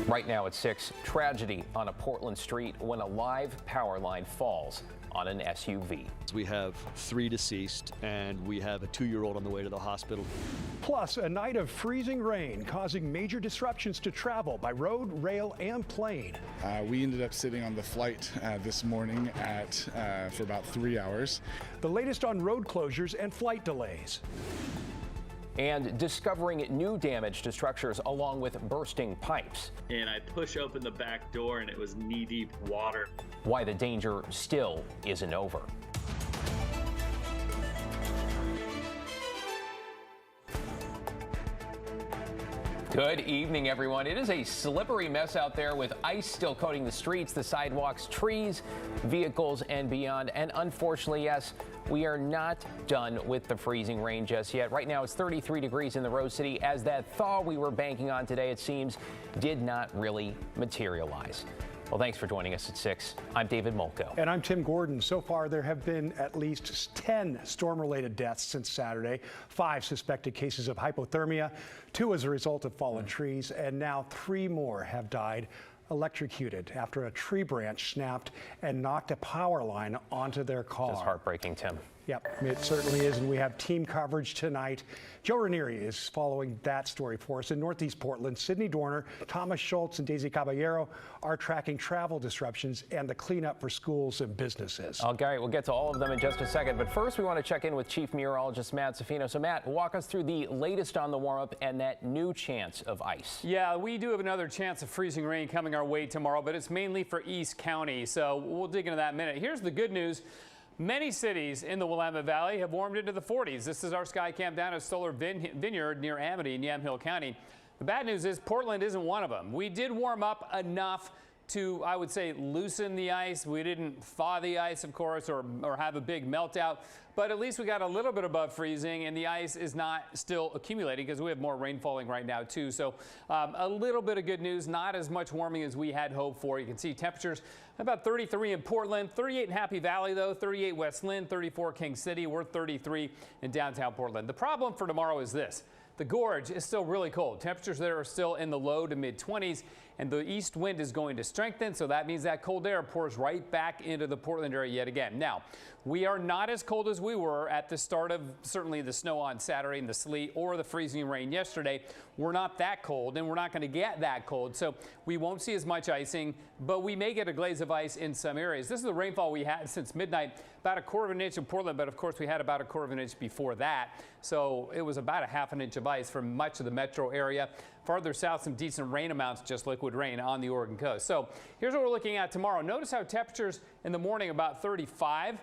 Right now at 6, tragedy on a Portland street when a live power line falls on an SUV. We have 3 deceased and we have a 2-year-old on the way to the hospital. Plus, a night of freezing rain causing major disruptions to travel by road, rail, and plane. We ended up sitting on the flight this morning for about 3 hours. The latest on road closures and flight delays. And discovering new damage to structures along with bursting pipes. And I push open the back door and it was knee-deep water. Why the danger still isn't over. Good evening, everyone. It is a slippery mess out there with ice still coating the streets, the sidewalks, trees, vehicles, and beyond. And unfortunately, yes, we are not done with the freezing rain just yet. Right now, it's 33 degrees in the Rose City as that thaw we were banking on today, it seems, did not really materialize. Well, thanks for joining us at 6. I'm David Molko. And I'm Tim Gordon. So far, there have been at least 10 storm-related deaths since Saturday, 5 suspected cases of hypothermia, 2 as a result of fallen trees, and now 3 more have died electrocuted after a tree branch snapped and knocked a power line onto their car. Just heartbreaking, Tim. Yep, it certainly is, and we have team coverage tonight. Joe Ranieri is following that story for us in Northeast Portland. Sydney Dorner, Thomas Schultz, and Daisy Caballero are tracking travel disruptions and the cleanup for schools and businesses. Okay, we'll get to all of them in just a second, but first we want to check in with Chief Meteorologist Matt Safino. So Matt, walk us through the latest on the warm-up and that new chance of ice. Yeah, we do have another chance of freezing rain coming our way tomorrow, but it's mainly for East County, so we'll dig into that in a minute. Here's the good news. Many cities in the Willamette Valley have warmed into the 40s. This is our sky cam down at Solar Vineyard near Amity in Yamhill County. The bad news is Portland isn't one of them. We did warm up enough to, I would say, loosen the ice. We didn't thaw the ice, of course, or have a big meltout, but at least we got a little bit above freezing, and the ice is not still accumulating because we have more rain falling right now, too. So a little bit of good news, not as much warming as we had hoped for. You can see temperatures about 33 in Portland, 38 in Happy Valley, though, 38 West Lynn, 34 King City. We're 33 in downtown Portland. The problem for tomorrow is this. The gorge is still really cold. Temperatures there are still in the low to mid 20s, and the east wind is going to strengthen, so that means that cold air pours right back into the Portland area yet again. Now, we are not as cold as we were at the start of certainly the snow on Saturday and the sleet or the freezing rain yesterday. We're not that cold, and we're not going to get that cold, so we won't see as much icing, but we may get a glaze of ice in some areas. This is the rainfall we had since midnight, about 1/4 inch in Portland, but of course we had about 1/4 inch before that, so it was about 1/2 inch of ice from much of the metro area. Farther south, some decent rain amounts, just liquid rain on the Oregon coast. So here's what we're looking at tomorrow. Notice how temperatures in the morning about 35.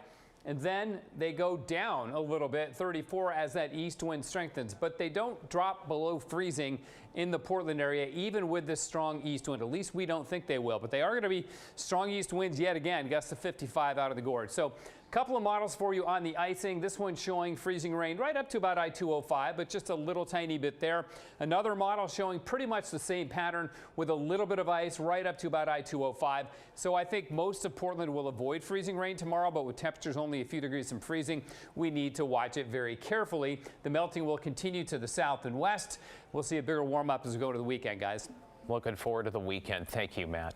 And then they go down a little bit, 34, as that east wind strengthens. But they don't drop below freezing in the Portland area, even with this strong east wind. At least we don't think they will. But they are going to be strong east winds yet again, gusts to 55 out of the gorge. So a couple of models for you on the icing. This one showing freezing rain right up to about I-205, but just a little tiny bit there. Another model showing pretty much the same pattern with a little bit of ice right up to about I-205. So I think most of Portland will avoid freezing rain tomorrow, but with temperatures only a few degrees from freezing, we need to watch it very carefully. The melting will continue to the south and west. We'll see a bigger warm up as we go to the weekend, guys. Looking forward to the weekend. Thank you, Matt.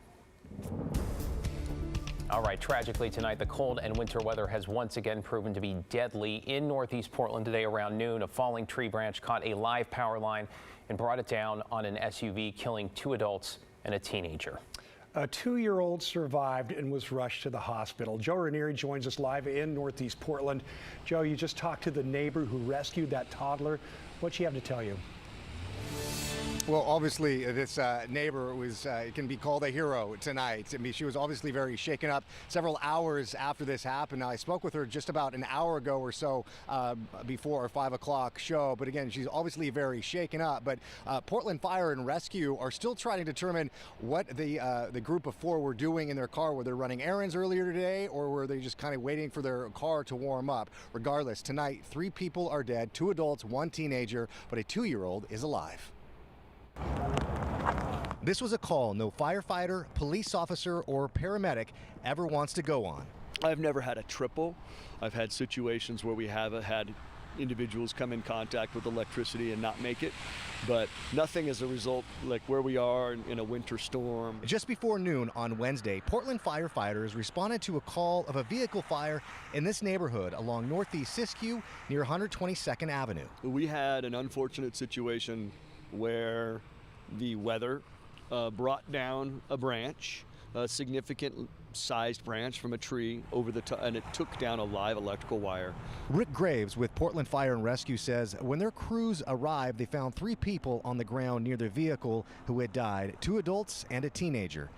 All right, tragically tonight, the cold and winter weather has once again proven to be deadly in Northeast Portland today around noon. A falling tree branch caught a live power line and brought it down on an SUV, killing 2 adults and a teenager. A 2-year-old survived and was rushed to the hospital. Joe Ranieri joins us live in Northeast Portland. Joe, you just talked to the neighbor who rescued that toddler. What'd she have to tell you? Well, obviously, this neighbor can be called a hero tonight. I mean, she was obviously very shaken up several hours after this happened. Now, I spoke with her just about an hour ago or so before our 5 o'clock show. But again, she's obviously very shaken up. But Portland Fire and Rescue are still trying to determine what the group of 4 were doing in their car. Were they running errands earlier today, or were they just kind of waiting for their car to warm up? Regardless, tonight, 3 people are dead, 2 adults, 1 teenager, but a 2-year-old is alive. This was a call no firefighter, police officer, or paramedic ever wants to go on. I've never had a triple. I've had situations where we have had individuals come in contact with electricity and not make it, but nothing as a result like where we are in a winter storm. Just before noon on Wednesday, Portland firefighters responded to a call of a vehicle fire in this neighborhood along Northeast Siskiyou near 122nd Avenue. We had an unfortunate situation where the weather brought down a branch, a significant sized branch from a tree over the top, and it took down a live electrical wire. Rick Graves with Portland Fire and Rescue says when their crews arrived, they found 3 people on the ground near their vehicle who had died, 2 adults and a teenager.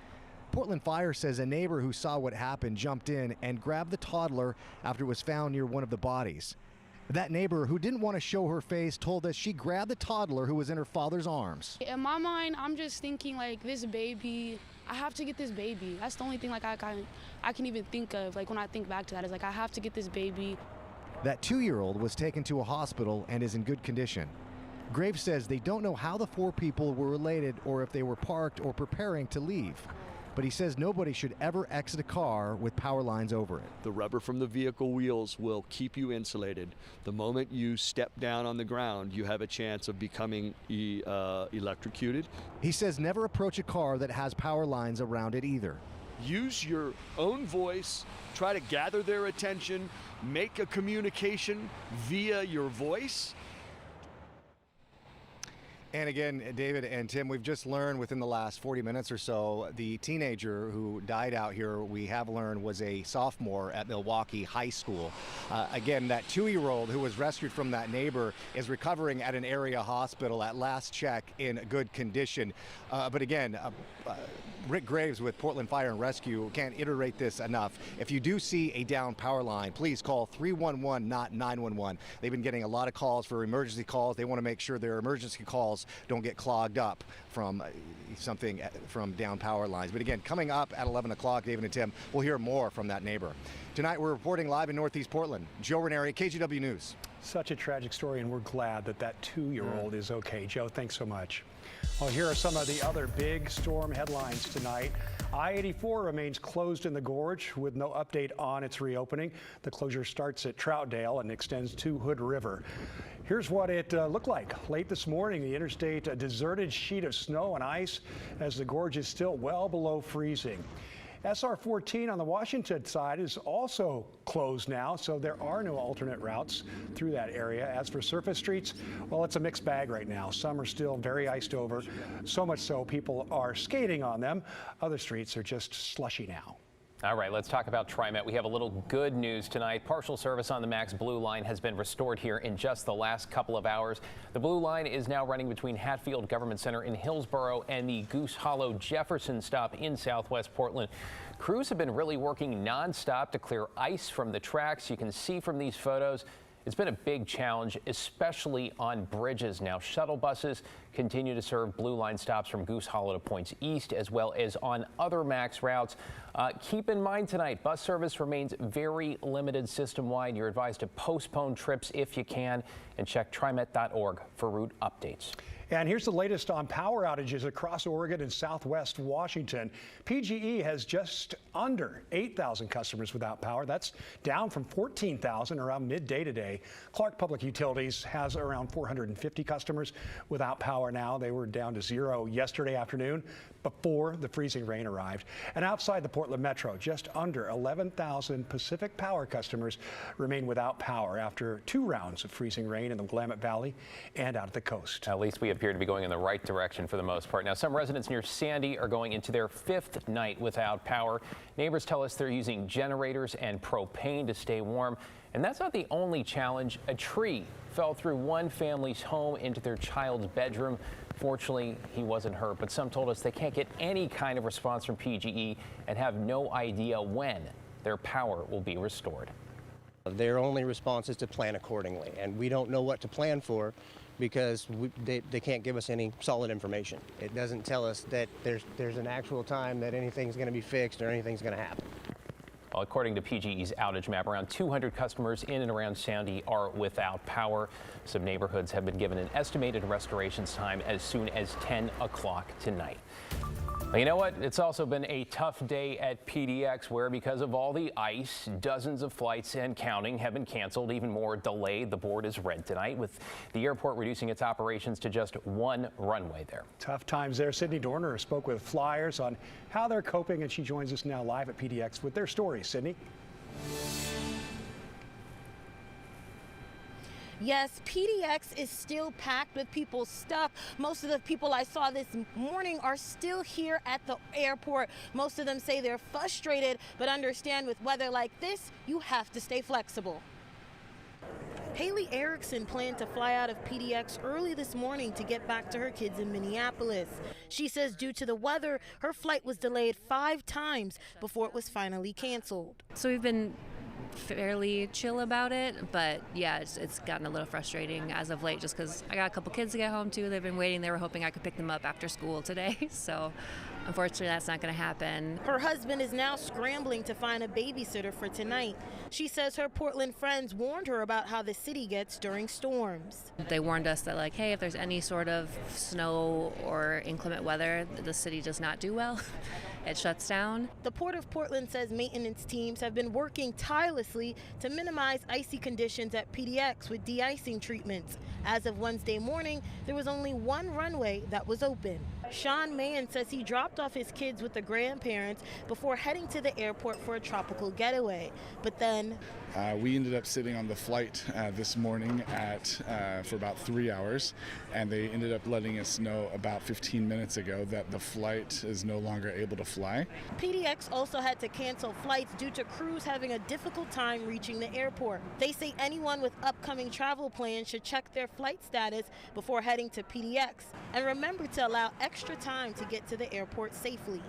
Portland Fire says a neighbor who saw what happened jumped in and grabbed the toddler after it was found near one of the bodies. That neighbor, who didn't want to show her face, told us she grabbed the toddler who was in her father's arms. In my mind, I'm just thinking like this baby, I have to get this baby. That's the only thing like I can even think of, like when I think back to that, is like I have to get this baby. That 2-year-old was taken to a hospital and is in good condition. Graves says they don't know how the 4 people were related or if they were parked or preparing to leave. But he says nobody should ever exit a car with power lines over it. The rubber from the vehicle wheels will keep you insulated. The moment you step down on the ground, you have a chance of becoming electrocuted. He says never approach a car that has power lines around it either. Use your own voice, try to gather their attention, make a communication via your voice. And again, David and Tim, we've just learned within the last 40 minutes or so, the teenager who died out here, we have learned was a sophomore at Milwaukee High School. Again, that 2-year-old who was rescued from that neighbor is recovering at an area hospital at last check in good condition. But again, Rick Graves with Portland Fire and Rescue can't iterate this enough. If you do see a down power line, please call 311, not 911. They've been getting a lot of calls for emergency calls. They want to make sure their emergency calls don't get clogged up from something from down power lines. But again, coming up at 11 o'clock, David and Tim, we'll hear more from that neighbor. Tonight, we're reporting live in Northeast Portland. Joe Ranieri, KGW News. Such a tragic story, and we're glad that that 2-year-old is okay. Joe, thanks so much. Well, here are some of the other big storm headlines tonight. I-84 remains closed in the gorge with no update on its reopening. The closure starts at Troutdale and extends to Hood River. Here's what it looked like late this morning. The interstate, a deserted sheet of snow and ice as the gorge is still well below freezing. SR 14 on the Washington side is also closed now, so there are no alternate routes through that area. As for surface streets, well, it's a mixed bag right now. Some are still very iced over, so much so people are skating on them. Other streets are just slushy now. All right, let's talk about TriMet. We have a little good news tonight. Partial service on the Max Blue Line has been restored here in just the last couple of hours. The Blue Line is now running between Hatfield Government Center in Hillsboro and the Goose Hollow Jefferson stop in Southwest Portland. Crews have been really working nonstop to clear ice from the tracks. You can see from these photos, it's been a big challenge, especially on bridges. Now, shuttle buses continue to serve Blue Line stops from Goose Hollow to points east, as well as on other MAX routes. Keep in mind tonight, bus service remains very limited system-wide. You're advised to postpone trips if you can, and check trimet.org for route updates. And here's the latest on power outages across Oregon and Southwest Washington. PGE has just under 8,000 customers without power. That's down from 14,000 around midday today. Clark Public Utilities has around 450 customers without power now. They were down to 0 yesterday afternoon before the freezing rain arrived. And outside the Portland Metro, just under 11,000 Pacific Power customers remain without power after 2 rounds of freezing rain in the Willamette Valley and out at the coast. At least we appear to be going in the right direction for the most part. Now, some residents near Sandy are going into their 5th night without power. Neighbors tell us they're using generators and propane to stay warm. And that's not the only challenge. A tree fell through one family's home into their child's bedroom. Fortunately, he wasn't hurt, but some told us they can't get any kind of response from PGE and have no idea when their power will be restored. Their only response is to plan accordingly, and we don't know what to plan for because they can't give us any solid information. It doesn't tell us that there's an actual time that anything's going to be fixed or anything's going to happen. Well, according to PGE's outage map, around 200 customers in and around Sandy are without power. Some neighborhoods have been given an estimated restoration time as soon as 10 o'clock tonight. Well, you know what? It's also been a tough day at PDX where, because of all the ice, dozens of flights and counting have been canceled, even more delayed. The board is red tonight, with the airport reducing its operations to just one runway there. Tough times there. Sydney Dorner spoke with flyers on how they're coping, and she joins us now live at PDX with their stories. Sydney? Yes, PDX is still packed with people's stuff. Most of the people I saw this morning are still here at the airport. Most of them say they're frustrated, but understand with weather like this, you have to stay flexible. Haley Erickson planned to fly out of PDX early this morning to get back to her kids in Minneapolis. She says due to the weather, her flight was delayed 5 times before it was finally canceled. So we've been fairly chill about it, but yeah, it's gotten a little frustrating as of late just because I got a couple kids to get home to. They've been waiting. They were hoping I could pick them up after school today, so unfortunately that's not going to happen. Her husband is now scrambling to find a babysitter for tonight. She says her Portland friends warned her about how the city gets during storms. They warned us that, like, hey, if there's any sort of snow or inclement weather, the city does not do well. It shuts down. The Port of Portland says maintenance teams have been working tirelessly to minimize icy conditions at PDX with de-icing treatments. As of Wednesday morning, there was only one runway that was open. Sean Mann says he dropped off his kids with the grandparents before heading to the airport for a tropical getaway. But then we ended up sitting on the flight this morning for about 3 hours, and they ended up letting us know about 15 minutes ago that the flight is no longer able to fly. PDX also had to cancel flights due to crews having a difficult time reaching the airport. They say anyone with upcoming travel plans should check their flight status before heading to PDX, and remember to allow extra time to get to the airport safely.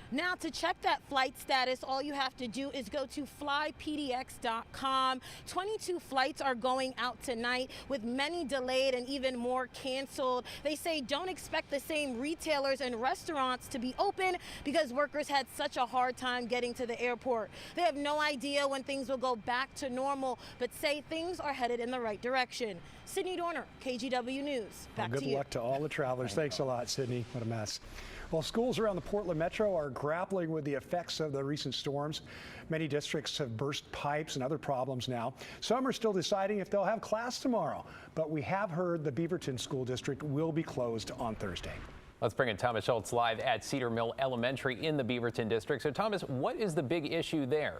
Now, to check that flight status, all you have to do is go to flypdx.com. 22 flights are going out tonight, with many delayed and even more canceled. They say don't expect the same retailers and restaurants to be open because workers had such a hard time getting to the airport. They have no idea when things will go back to normal, but say things are headed in the right direction. Sydney Dorner, KGW News. Back to you. Good luck to all the travelers. Thanks a lot, Sydney. What a mess. Well, schools around the Portland metro are grappling with the effects of the recent storms. Many districts have burst pipes and other problems now. Some are still deciding if they'll have class tomorrow, but we have heard the Beaverton School District will be closed on Thursday. Let's bring in Thomas Schultz live at Cedar Mill Elementary in the Beaverton District. So, Thomas, what is the big issue there?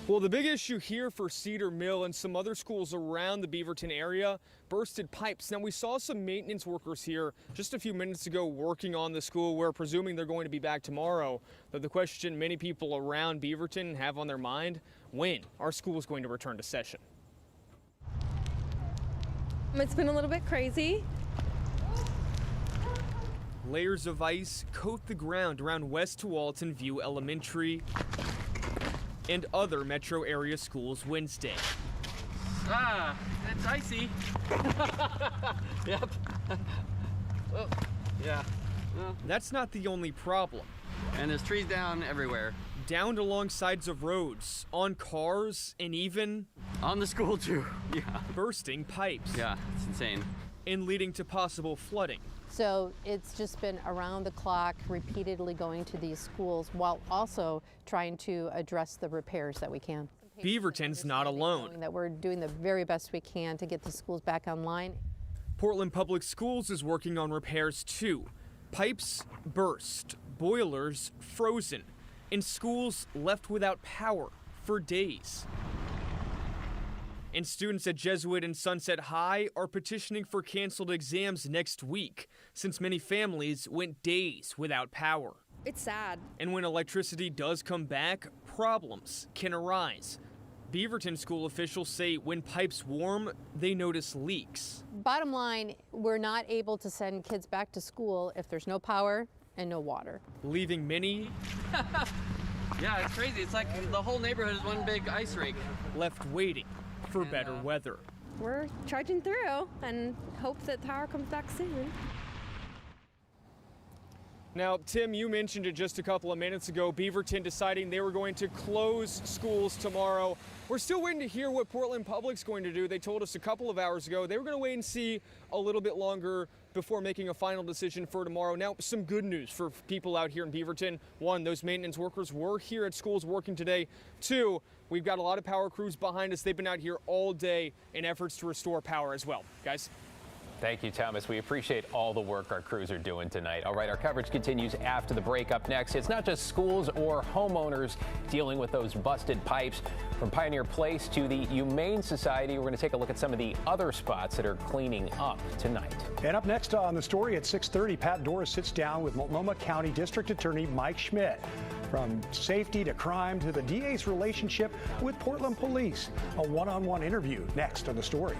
Well, the big issue here for Cedar Mill and some other schools around the Beaverton area, bursted pipes. Now, we saw some maintenance workers here just a few minutes ago working on the school. We're presuming they're going to be back tomorrow. But the question many people around Beaverton have on their mind, when our school is going to return to session. It's been a little bit crazy. Layers of ice coat the ground around West Tualatin View Elementary and other metro area schools Wednesday. Ah, it's icy. Yep. Oh, yeah. Well. That's not the only problem. And there's trees down everywhere. Downed along sides of roads, on cars, and even on the school too. Yeah. Bursting pipes. Yeah, it's insane. And leading to possible flooding. So it's just been around the clock, repeatedly going to these schools while also trying to address the repairs that we can. Beaverton's not alone. That we're doing the very best we can to get the schools back online. Portland Public Schools is working on repairs too. Pipes burst, boilers frozen, and schools left without power for days. And students at Jesuit and Sunset High are petitioning for canceled exams next week, since many families went days without power. It's sad. And when electricity does come back, problems can arise. Beaverton school officials say when pipes warm, they notice leaks. Bottom line, we're not able to send kids back to school if there's no power and no water. Leaving many yeah, it's crazy. It's like the whole neighborhood is one big ice rink. Left waiting for better weather. We're trudging through and hope that power comes back soon. Now, Tim, you mentioned it just a couple of minutes ago, Beaverton deciding they were going to close schools tomorrow. We're still waiting to hear what Portland Public's going to do. They told us a couple of hours ago they were going to wait and see a little bit longer before making a final decision for tomorrow. Now, some good news for people out here in Beaverton. One, those maintenance workers were here at schools working today. Two, we've got a lot of power crews behind us. They've been out here all day in efforts to restore power as well. Guys? Thank you, Thomas. We appreciate all the work our crews are doing tonight. All right, our coverage continues after the break. Up next, it's not just schools or homeowners dealing with those busted pipes. From Pioneer Place to the Humane Society, we're going to take a look at some of the other spots that are cleaning up tonight. And up next on the story at 6:30, Pat Doris sits down with Multnomah County District Attorney Mike Schmidt. From safety to crime to the DA's relationship with Portland police. A one-on-one interview next on the story.